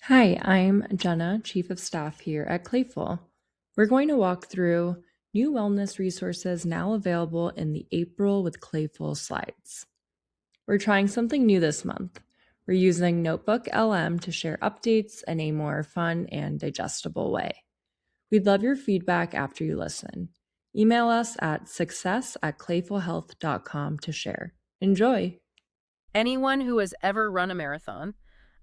Hi, I'm Jenna, Chief of Staff here at Clayful. We're going to walk through new wellness resources now available in the April with Clayful slides. We're trying something new this month. We're using Notebook LM to share updates in a more fun and digestible way. We'd love your feedback after you listen. Email us at success@clayfulhealth.com to share. Enjoy! Anyone who has ever run a marathon,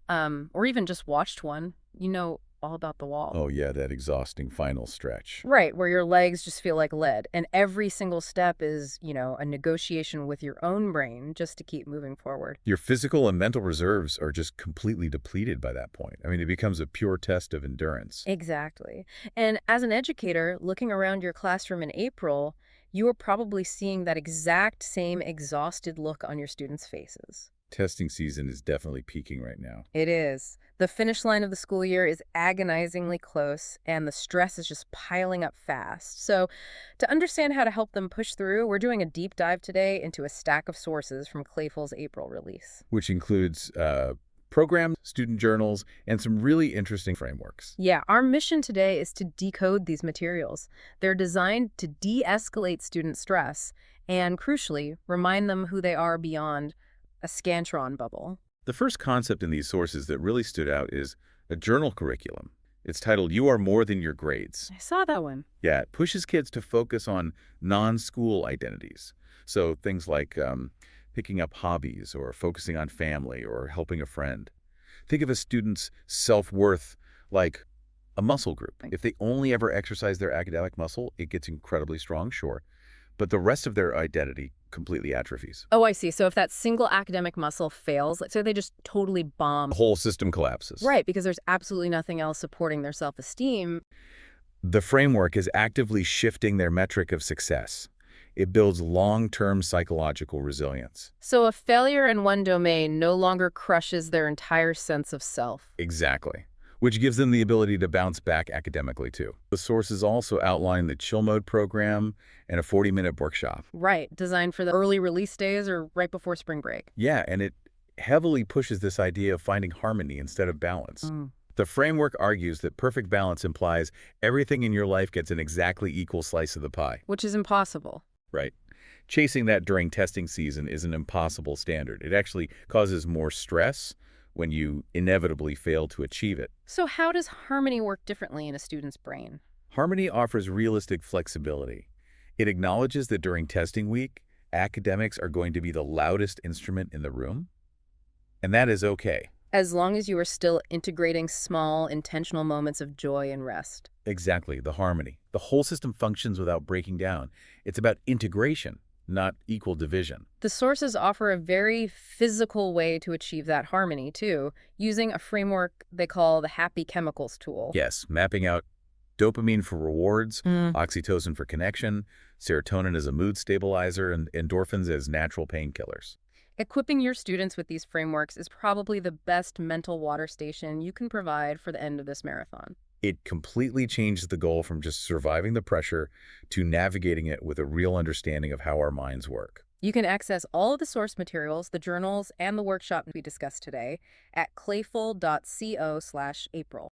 or even just watched one, you know all about the wall. Oh, yeah, that exhausting final stretch. Right, where your legs just feel like lead, and every single step is, a negotiation with your own brain just to keep moving forward. Your physical and mental reserves are just completely depleted by that point. I mean, it becomes a pure test of endurance. Exactly. And as an educator, looking around your classroom in April, you are probably seeing that exact same exhausted look on your students' faces. Testing season is definitely peaking right now. It is. The finish line of the school year is agonizingly close, and the stress is just piling up fast. So, to understand how to help them push through, we're doing a deep dive today into a stack of sources from Clayful's April release. Which includes programs, student journals, and some really interesting frameworks. Yeah, our mission today is to decode these materials. They're designed to de escalate student stress and, crucially, remind them who they are beyond a Scantron bubble. The first concept in these sources that really stood out is a journal curriculum. It's titled You Are More Than Your Grades. I saw that one. Yeah, it pushes kids to focus on non-school identities. So things like picking up hobbies or focusing on family or helping a friend. Think of a student's self-worth like a muscle group. If they only ever exercise their academic muscle, it gets incredibly strong, sure, but the rest of their identity completely atrophies. Oh, I see. So if that single academic muscle fails, let's say they just totally bomb. The whole system collapses. Right, because there's absolutely nothing else supporting their self-esteem. The framework is actively shifting their metric of success. It builds long-term psychological resilience. So a failure in one domain no longer crushes their entire sense of self. Exactly. Which gives them the ability to bounce back academically, too. The sources also outline the Chill Mode program and a 40-minute workshop. Right, designed for the early release days or right before spring break. Yeah, and it heavily pushes this idea of finding harmony instead of balance. The framework argues that perfect balance implies everything in your life gets an exactly equal slice of the pie. Which is impossible. Right. Chasing that during testing season is an impossible standard. It actually causes more stress when you inevitably fail to achieve it. So how does harmony work differently in a student's brain? Harmony offers realistic flexibility. It acknowledges that during testing week, academics are going to be the loudest instrument in the room, and that is okay. As long as you are still integrating small, intentional moments of joy and rest. Exactly, the harmony. The whole system functions without breaking down. It's about integration, not equal division. The sources offer a very physical way to achieve that harmony, too, using a framework they call the happy chemicals tool. Yes, mapping out dopamine for rewards, Mm. oxytocin for connection, serotonin as a mood stabilizer, and endorphins as natural painkillers. Equipping your students with these frameworks is probably the best mental water station you can provide for the end of this marathon. It completely changed the goal from just surviving the pressure to navigating it with a real understanding of how our minds work. You can access all of the source materials, the journals, and the workshop we discussed today at clayful.co/April.